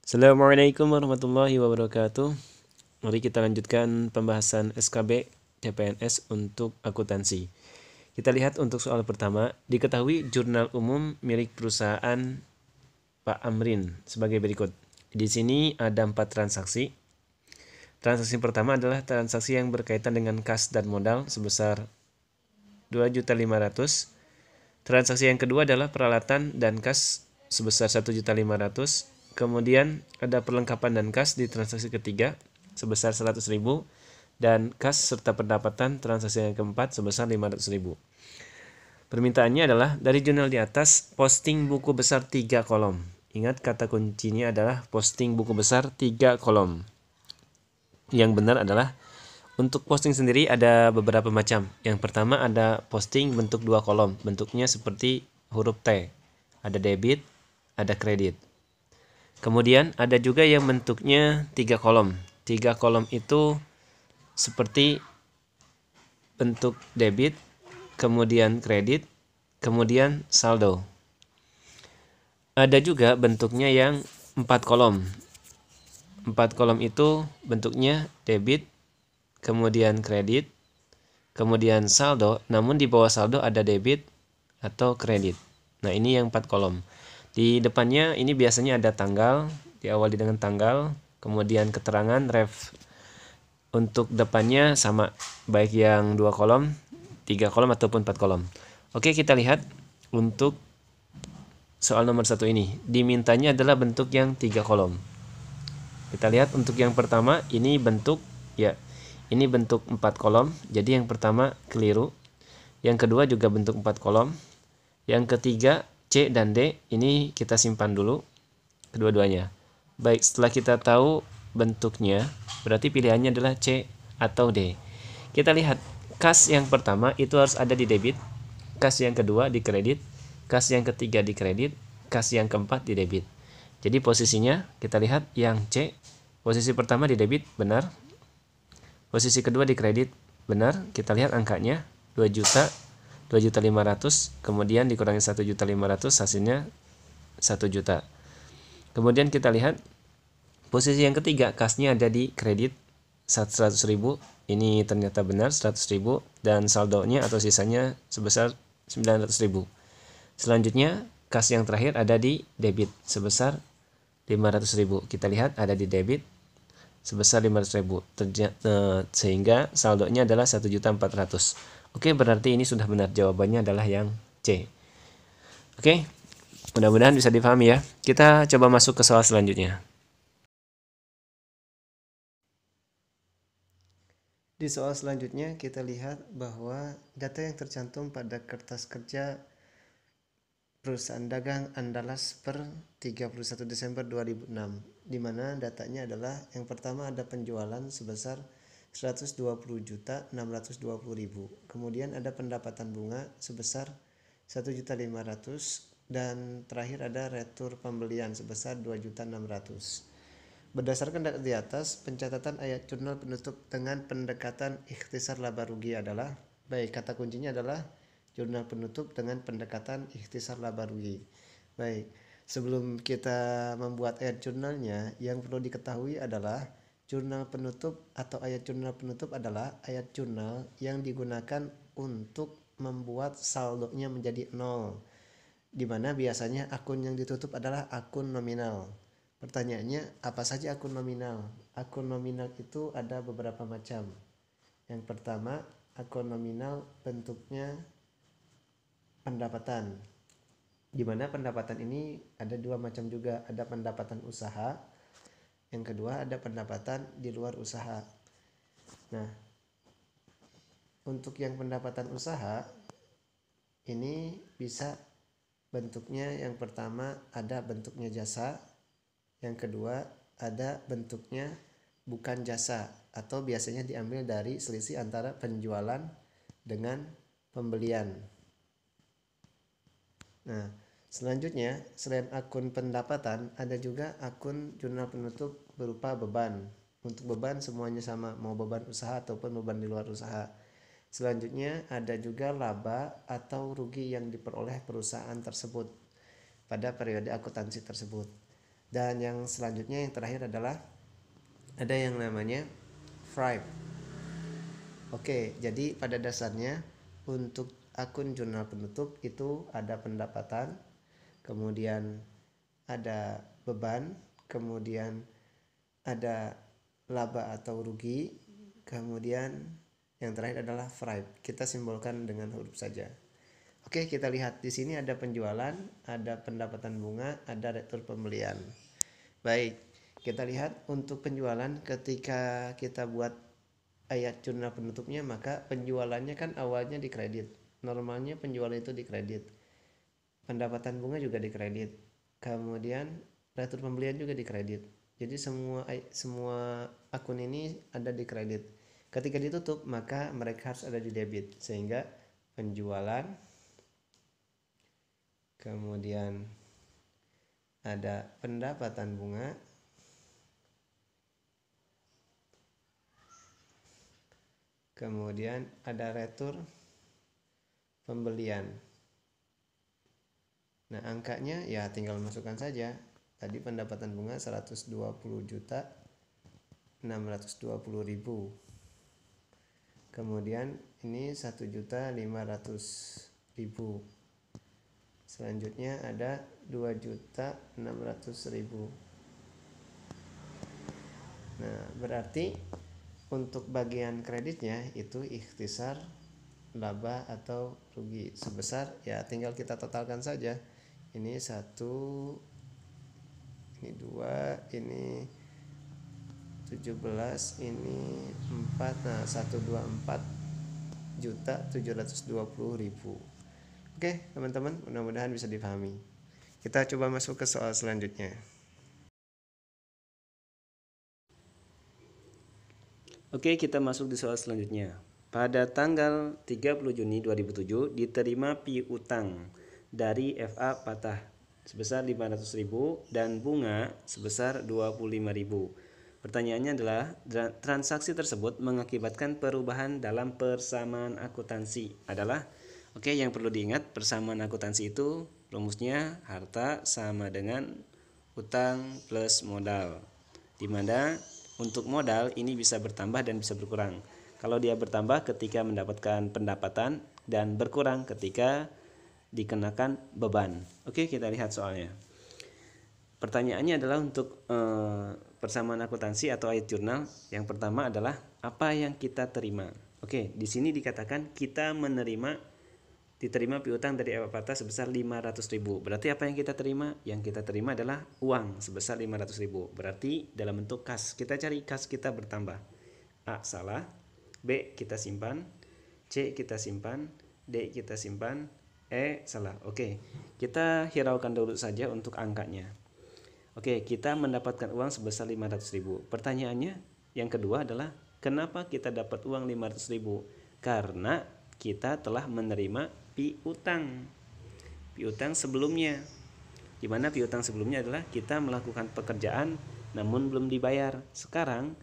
Assalamualaikum warahmatullahi wabarakatuh. Mari kita lanjutkan pembahasan SKB CPNS untuk akuntansi. Kita lihat untuk soal pertama. Diketahui jurnal umum milik perusahaan Pak Amrin sebagai berikut. Di sini ada 4 transaksi. Transaksi pertama adalah transaksi yang berkaitan dengan kas dan modal sebesar 2.500.000. Transaksi yang kedua adalah peralatan dan kas sebesar 1.500.000. Kemudian ada perlengkapan dan kas di transaksi ketiga sebesar 100.000 dan kas serta pendapatan transaksi yang keempat sebesar 500.000. Permintaannya adalah dari jurnal di atas posting buku besar 3 kolom. Ingat kata kuncinya adalah posting buku besar 3 kolom. Yang benar adalah untuk posting sendiri ada beberapa macam. Yang pertama ada posting bentuk 2 kolom. Bentuknya seperti huruf T. Ada debit, ada kredit. Kemudian ada juga yang bentuknya 3 kolom. 3 kolom itu seperti bentuk debit, kemudian kredit, kemudian saldo. Ada juga bentuknya yang 4 kolom. 4 kolom itu bentuknya debit, kemudian kredit, kemudian saldo, namun di bawah saldo ada debit atau kredit. Nah, ini yang 4 kolom. Di depannya ini biasanya ada tanggal, diawali dengan tanggal, kemudian keterangan ref. Untuk depannya sama, baik yang 2 kolom, 3 kolom ataupun 4 kolom. Oke, kita lihat untuk soal nomor 1 ini. Dimintanya adalah bentuk yang 3 kolom. Kita lihat untuk yang pertama, ini bentuk ya. Ini bentuk 4 kolom, jadi yang pertama keliru. Yang kedua juga bentuk 4 kolom. Yang ketiga C dan D ini kita simpan dulu kedua-duanya. Baik, setelah kita tahu bentuknya, berarti pilihannya adalah C atau D. Kita lihat, kas yang pertama itu harus ada di debit, kas yang kedua di kredit, kas yang ketiga di kredit, kas yang keempat di debit. Jadi posisinya kita lihat yang C, posisi pertama di debit, benar. Posisi kedua di kredit, benar. Kita lihat angkanya 2 juta, 2.500.000, kemudian dikurangi 1.500.000, hasilnya 1 juta. Kemudian kita lihat posisi yang ketiga, kasnya ada di kredit 100.000, ini ternyata benar 100.000, dan saldonya atau sisanya sebesar 900.000. Selanjutnya kas yang terakhir ada di debit sebesar 500.000. Kita lihat ada di debit sebesar 500.000, sehingga saldonya adalah 1.400.000. Oke, berarti ini sudah benar, jawabannya adalah yang C. Oke, mudah-mudahan bisa dipahami ya. Kita coba masuk ke soal selanjutnya. Di soal selanjutnya kita lihat bahwa data yang tercantum pada kertas kerja Perusahaan Dagang Andalas per 31 Desember 2006, di mana datanya adalah yang pertama ada penjualan sebesar 120.620.000. Kemudian ada pendapatan bunga sebesar 1.500.000 dan terakhir ada retur pembelian sebesar 2.600.000. Berdasarkan data di atas, pencatatan ayat jurnal penutup dengan pendekatan ikhtisar laba rugi adalah, baik, kata kuncinya adalah jurnal penutup dengan pendekatan ikhtisar laba rugi. Baik, sebelum kita membuat ayat jurnalnya, yang perlu diketahui adalah jurnal penutup atau ayat jurnal penutup adalah ayat jurnal yang digunakan untuk membuat saldonya menjadi 0, di mana biasanya akun yang ditutup adalah akun nominal. Pertanyaannya, apa saja akun nominal? Akun nominal itu ada beberapa macam. Yang pertama, akun nominal bentuknya pendapatan, di mana pendapatan ini ada 2 macam juga, ada pendapatan usaha, yang kedua ada pendapatan di luar usaha. Nah, untuk yang pendapatan usaha ini bisa bentuknya, yang pertama ada bentuknya jasa, yang kedua ada bentuknya bukan jasa, atau biasanya diambil dari selisih antara penjualan dengan pembelian. Nah, selanjutnya selain akun pendapatan ada juga akun jurnal penutup berupa beban. Untuk beban semuanya sama, mau beban usaha ataupun beban di luar usaha. Selanjutnya ada juga laba atau rugi yang diperoleh perusahaan tersebut pada periode akuntansi tersebut. Dan yang selanjutnya yang terakhir adalah ada yang namanya Thrive. Oke, jadi pada dasarnya untuk akun jurnal penutup itu ada pendapatan, kemudian ada beban, kemudian ada laba atau rugi, kemudian yang terakhir adalah Thrive. Kita simbolkan dengan huruf saja. Oke, kita lihat di sini ada penjualan, ada pendapatan bunga, ada retur pembelian. Baik, kita lihat untuk penjualan ketika kita buat ayat jurnal penutupnya, maka penjualannya kan awalnya dikredit. Normalnya penjualan itu dikredit. Pendapatan bunga juga dikredit. Kemudian retur pembelian juga dikredit. Jadi semua akun ini ada di kredit. Ketika ditutup, maka mereka harus ada di debit, sehingga penjualan, kemudian ada pendapatan bunga, kemudian ada retur pembelian. Nah, angkanya ya tinggal masukkan saja. Tadi pendapatan bunga 120.620.000. Kemudian ini 1.500.000. Selanjutnya ada 2.600.000. Nah, berarti untuk bagian kreditnya itu ikhtisar laba atau rugi sebesar, ya tinggal kita totalkan saja. Ini 1, ini 2, ini 17, ini 4. Nah, 124.720.000. Oke, teman-teman, mudah-mudahan bisa dipahami. Kita coba masuk ke soal selanjutnya. Oke, kita masuk di soal selanjutnya. Pada tanggal 30 Juni 2007 diterima piutang dari FA Patah sebesar 500.000 dan bunga sebesar 25.000. Pertanyaannya adalah transaksi tersebut mengakibatkan perubahan dalam persamaan akuntansi adalah yang perlu diingat, persamaan akuntansi itu rumusnya harta sama dengan utang plus modal, di mana untuk modal ini bisa bertambah dan bisa berkurang. Kalau dia bertambah ketika mendapatkan pendapatan dan berkurang ketika dikenakan beban. Oke, kita lihat soalnya. Pertanyaannya adalah untuk persamaan akuntansi atau ayat jurnal. Yang pertama adalah apa yang kita terima. Oke, di sini dikatakan kita diterima piutang dari Patah sebesar 500.000. Berarti apa yang kita terima? Yang kita terima adalah uang sebesar 500.000. Berarti dalam bentuk kas. Kita cari kas kita bertambah. A salah, B kita simpan, C kita simpan, D kita simpan, E salah. Oke, kita hiraukan dulu saja untuk angkanya. Oke, kita mendapatkan uang sebesar 500.000. Pertanyaannya yang kedua adalah kenapa kita dapat uang 500.000? Karena kita telah menerima piutang sebelumnya, di mana piutang sebelumnya adalah kita melakukan pekerjaan namun belum dibayar. Sekarang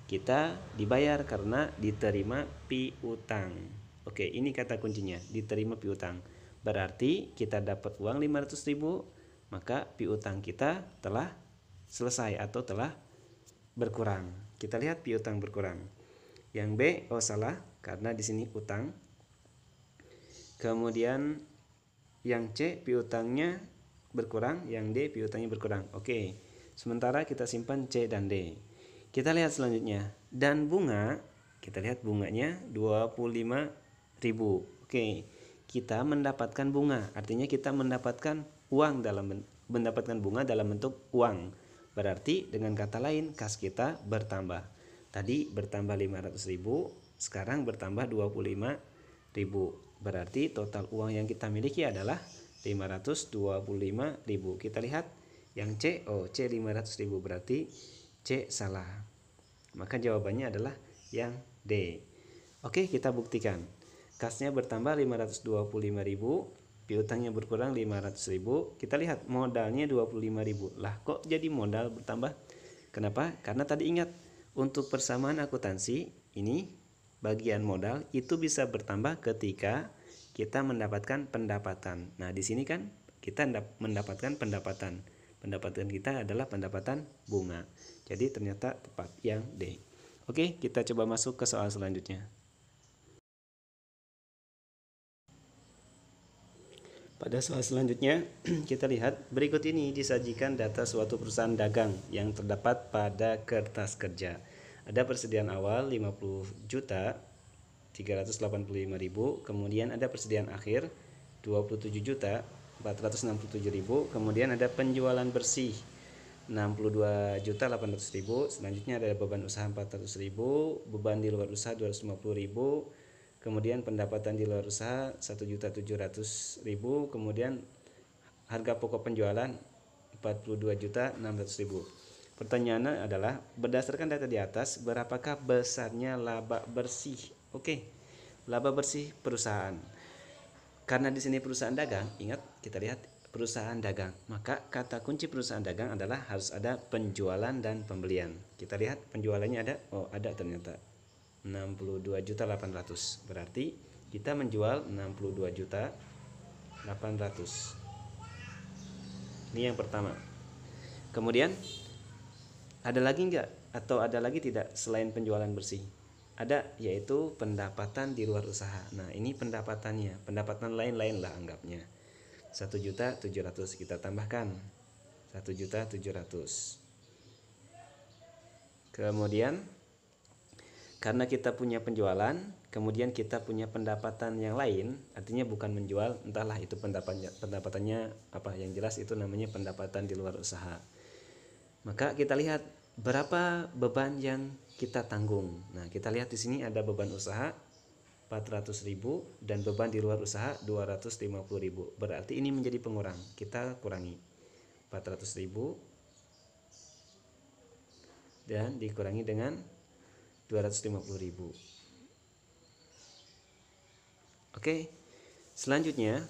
kita dibayar karena diterima piutang. Oke, ini kata kuncinya, diterima piutang. Berarti kita dapat uang 500.000, maka piutang kita telah selesai atau telah berkurang. Kita lihat piutang berkurang. Yang B, salah, karena di sini utang. Kemudian yang C piutangnya berkurang, yang D piutangnya berkurang. Oke. Sementara kita simpan C dan D. Kita lihat selanjutnya. Dan bunga, kita lihat bunganya 25.000. Oke. Kita mendapatkan bunga, artinya kita mendapatkan mendapatkan bunga dalam bentuk uang. Berarti dengan kata lain kas kita bertambah. Tadi bertambah 500.000, sekarang bertambah 25.000. Berarti total uang yang kita miliki adalah 525.000. Kita lihat yang C, C 500.000, berarti C salah. Maka jawabannya adalah yang D. Oke, kita buktikan. Kasnya bertambah 525.000, piutangnya berkurang 500.000. Kita lihat modalnya 25.000. Lah, kok jadi modal bertambah? Kenapa? Karena tadi ingat, untuk persamaan akuntansi ini bagian modal itu bisa bertambah ketika kita mendapatkan pendapatan. Nah, di sini kan kita mendapatkan pendapatan. Pendapatan kita adalah pendapatan bunga. Jadi ternyata tepat yang D. Oke, kita coba masuk ke soal selanjutnya. Pada soal selanjutnya, kita lihat berikut ini disajikan data suatu perusahaan dagang yang terdapat pada kertas kerja. Ada persediaan awal 50 juta 385.000, kemudian ada persediaan akhir 27 juta 467.000, kemudian ada penjualan bersih 62 juta 800.000, selanjutnya ada beban usaha 400.000, beban di luar usaha 250.000, kemudian pendapatan di luar usaha 1.700.000, kemudian harga pokok penjualan 42.600.000. Pertanyaannya adalah berdasarkan data di atas berapakah besarnya laba bersih? Oke, laba bersih perusahaan. Karena di sini perusahaan dagang, ingat kita lihat perusahaan dagang, maka kata kunci perusahaan dagang adalah harus ada penjualan dan pembelian. Kita lihat penjualannya ada, oh ada ternyata 62.800.000. Berarti kita menjual 62.800.000. Ini yang pertama. Kemudian ada lagi enggak atau ada lagi tidak selain penjualan bersih? Ada, yaitu pendapatan di luar usaha. Nah, ini pendapatannya, pendapatan lain-lain lah anggapnya. 1.700.000 kita tambahkan 1.700.000. Kemudian karena kita punya penjualan, kemudian kita punya pendapatan yang lain, artinya bukan menjual, entahlah itu pendapatannya apa, yang jelas itu namanya pendapatan di luar usaha. Maka kita lihat berapa beban yang kita tanggung. Nah, kita lihat di sini ada beban usaha 400.000 dan beban di luar usaha 250.000. Berarti ini menjadi pengurang. Kita kurangi 400.000 dan dikurangi dengan 250.000. Oke. Selanjutnya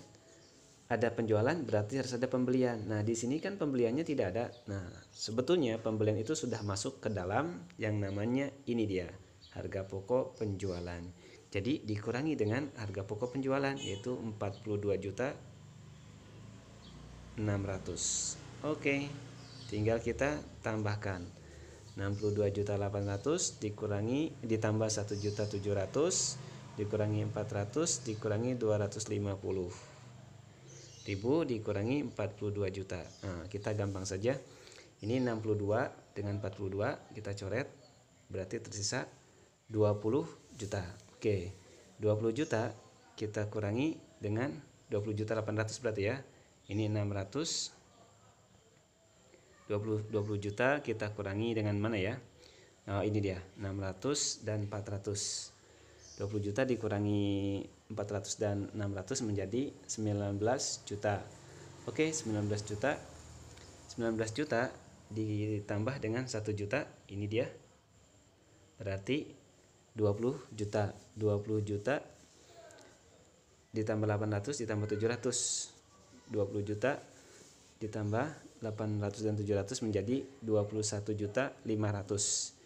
ada penjualan, berarti harus ada pembelian. Nah, di sini kan pembeliannya tidak ada. Nah, sebetulnya pembelian itu sudah masuk ke dalam yang namanya ini dia, harga pokok penjualan. Jadi dikurangi dengan harga pokok penjualan, yaitu 42.600.000. Oke, tinggal kita tambahkan 62.800.000 ditambah 1.700.000 dikurangi 400 dikurangi 250.000 dikurangi 42 juta. Nah, kita gampang saja. Ini 62 dengan 42 kita coret, berarti tersisa 20 juta. Oke, 20 juta kita kurangi dengan 20.800.000 berarti ya. Ini 600. 20 juta kita kurangi dengan mana ya? Oh, ini dia, 600 dan 400. 20 juta dikurangi 400 dan 600 menjadi 19 juta. Oke, 19 juta. 19 juta ditambah dengan 1 juta, ini dia. Berarti 20 juta. 20 juta ditambah 800 ditambah 700. 20 juta ditambah 800 dan 700 menjadi 21.500.000.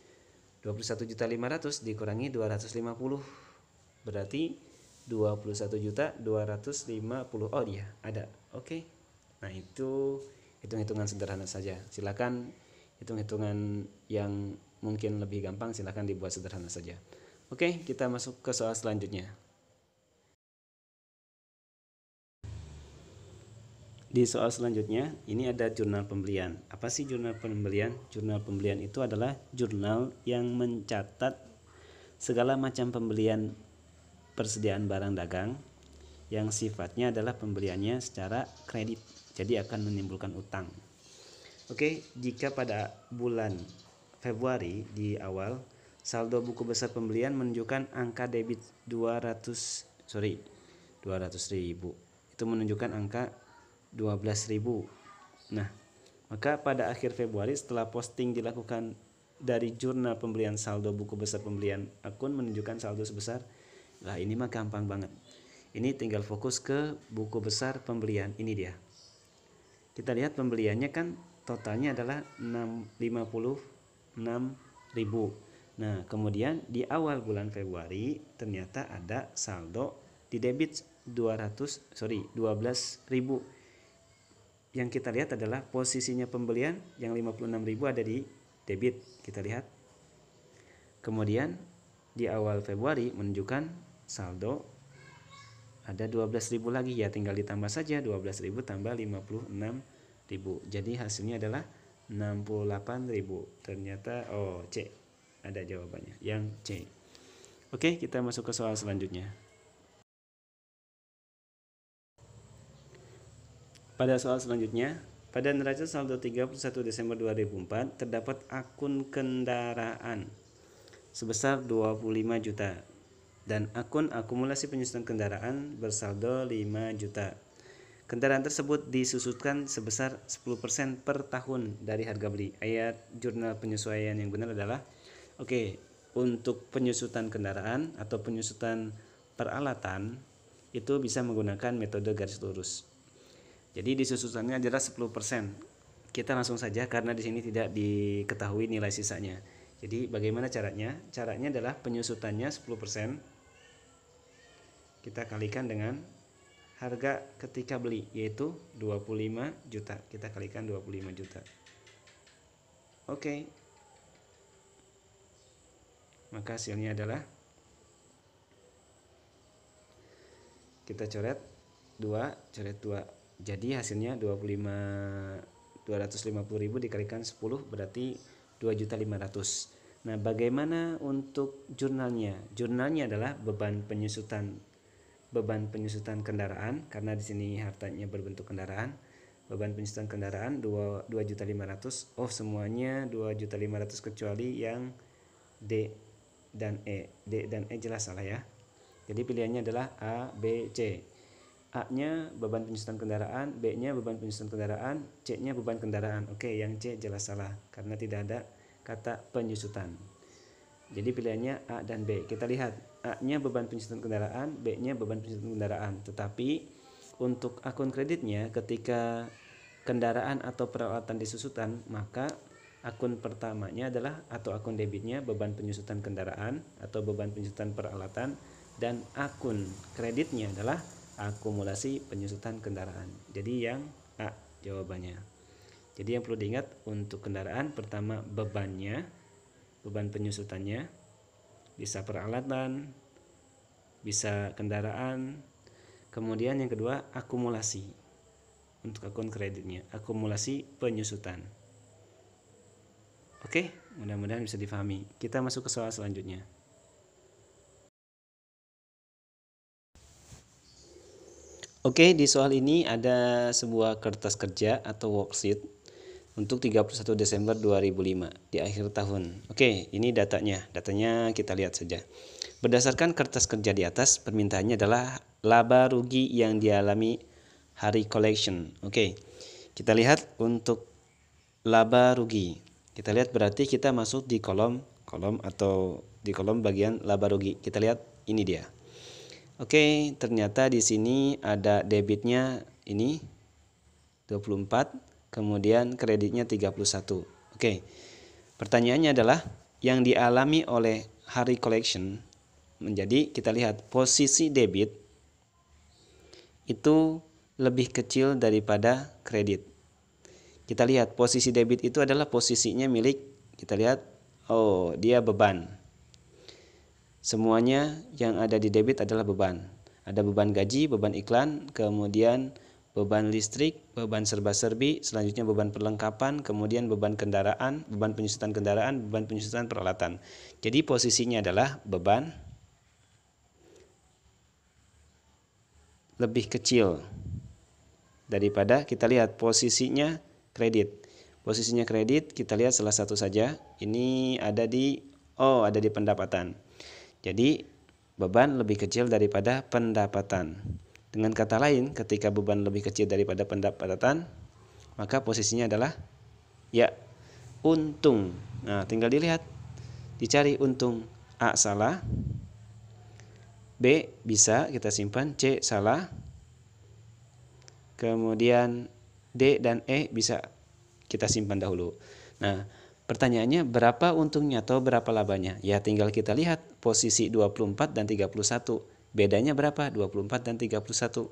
21.500.000 dikurangi 250 berarti 21.250.000. Oh dia ada. Oke. Nah, itu hitung-hitungan sederhana saja. Silakan hitung-hitungan yang mungkin lebih gampang silakan dibuat sederhana saja. Oke, kita masuk ke soal selanjutnya. Di soal selanjutnya, ini ada jurnal pembelian. Apa sih jurnal pembelian? Jurnal pembelian itu adalah jurnal yang mencatat segala macam pembelian persediaan barang dagang yang sifatnya adalah pembeliannya secara kredit, jadi akan menimbulkan utang. Oke, jika pada bulan Februari di awal saldo buku besar pembelian menunjukkan angka debit 200.000. Itu menunjukkan angka 12.000. Nah, maka pada akhir Februari setelah posting dilakukan dari jurnal pembelian, saldo buku besar pembelian akun menunjukkan saldo sebesar, lah ini mah gampang banget. Ini tinggal fokus ke buku besar pembelian, ini dia. Kita lihat pembeliannya kan totalnya adalah 56.000. Nah, kemudian di awal bulan Februari ternyata ada saldo di debit 12.000 yang kita lihat adalah posisinya pembelian yang 56.000 ada di debit, kita lihat. Kemudian di awal Februari menunjukkan saldo ada 12.000 lagi, ya tinggal ditambah saja 12.000 tambah 56.000. Jadi hasilnya adalah 68.000. Ternyata C. Ada jawabannya yang C. Oke, kita masuk ke soal selanjutnya. Pada soal selanjutnya, pada neraca saldo 31 Desember 2004 terdapat akun kendaraan sebesar 25 juta dan akun akumulasi penyusutan kendaraan bersaldo 5 juta. Kendaraan tersebut disusutkan sebesar 10% per tahun dari harga beli. Ayat jurnal penyesuaian yang benar adalah untuk penyusutan kendaraan atau penyusutan peralatan itu bisa menggunakan metode garis lurus. Jadi disusutannya adalah 10%. Kita langsung saja karena di sini tidak diketahui nilai sisanya. Jadi bagaimana caranya? Caranya adalah penyusutannya 10%. Kita kalikan dengan harga ketika beli, yaitu 25 juta. Kita kalikan 25 juta. Maka hasilnya adalah kita coret 2. Jadi hasilnya 250.000 dikalikan 10 berarti 2.500.000. Nah, bagaimana untuk jurnalnya? Jurnalnya adalah beban penyusutan kendaraan, karena di sini hartanya berbentuk kendaraan. Beban penyusutan kendaraan 2.500.000. Semuanya 2.500.000 kecuali yang D dan E. D dan E jelas salah ya. Jadi pilihannya adalah A, B, C. A-nya beban penyusutan kendaraan, B-nya beban penyusutan kendaraan, C-nya beban kendaraan. Yang C jelas salah karena tidak ada kata penyusutan. Jadi pilihannya A dan B. Kita lihat, A-nya beban penyusutan kendaraan, B-nya beban penyusutan kendaraan. Tetapi untuk akun kreditnya ketika kendaraan atau peralatan disusutan, maka akun pertamanya adalah atau akun debitnya beban penyusutan kendaraan atau beban penyusutan peralatan, dan akun kreditnya adalah akumulasi penyusutan kendaraan. Jadi yang A jawabannya. Jadi yang perlu diingat untuk kendaraan, pertama beban penyusutannya, bisa peralatan, bisa kendaraan. Kemudian yang kedua akumulasi. Untuk akun kreditnya, akumulasi penyusutan. Mudah-mudahan bisa difahami. Kita masuk ke soal selanjutnya. Di soal ini ada sebuah kertas kerja atau worksheet untuk 31 Desember 2005 di akhir tahun. Ini datanya kita lihat saja. Berdasarkan kertas kerja di atas, permintaannya adalah laba rugi yang dialami hari collection. Kita lihat untuk laba rugi. Kita lihat berarti kita masuk di kolom atau di kolom bagian laba rugi. Kita lihat ini dia. Ternyata di sini ada debitnya ini 24, kemudian kreditnya 31. Pertanyaannya adalah yang dialami oleh hari collection. Menjadi kita lihat posisi debit itu lebih kecil daripada kredit. Kita lihat posisi debit itu adalah posisinya milik, kita lihat dia beban. Semuanya yang ada di debit adalah beban. Ada beban gaji, beban iklan, kemudian beban listrik, beban serba-serbi, selanjutnya beban perlengkapan, kemudian beban kendaraan, beban penyusutan kendaraan, beban penyusutan peralatan. Jadi posisinya adalah beban lebih kecil daripada, kita lihat posisinya kredit. Posisinya kredit kita lihat salah satu saja. Ini ada di pendapatan. Jadi beban lebih kecil daripada pendapatan. Dengan kata lain, ketika beban lebih kecil daripada pendapatan, maka posisinya adalah untung. Nah, tinggal dilihat, dicari untung. A salah, B bisa kita simpan, C salah, kemudian D dan E bisa kita simpan dahulu. Nah, pertanyaannya berapa untungnya atau berapa labanya? Ya tinggal kita lihat posisi 24 dan 31. Bedanya berapa? 24 dan 31.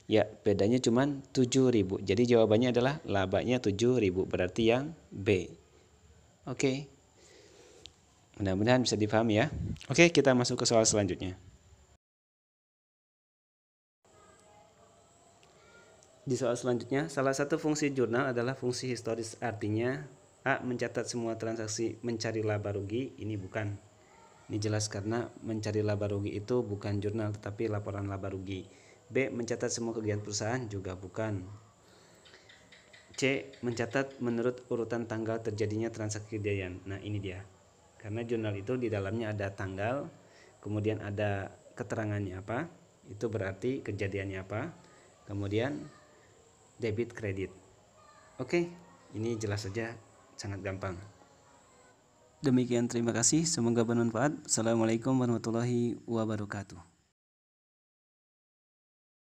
Ya, bedanya cuman 7.000. Jadi jawabannya adalah labanya 7.000, berarti yang B. Oke. Mudah-mudahan bisa dipahami ya. Oke, kita masuk ke soal selanjutnya. Di soal selanjutnya, salah satu fungsi jurnal adalah fungsi historis, artinya A. mencatat semua transaksi mencari laba rugi. Ini bukan. Ini jelas karena mencari laba rugi itu bukan jurnal tetapi laporan laba rugi. B. mencatat semua kegiatan perusahaan, juga bukan. C. mencatat menurut urutan tanggal terjadinya transaksi kejadian. Nah, ini dia. Karena jurnal itu di dalamnya ada tanggal, kemudian ada keterangannya apa, itu berarti kejadiannya apa, kemudian debit kredit. Oke, ini jelas saja, sangat gampang. Demikian, terima kasih, semoga bermanfaat. Assalamualaikum warahmatullahi wabarakatuh.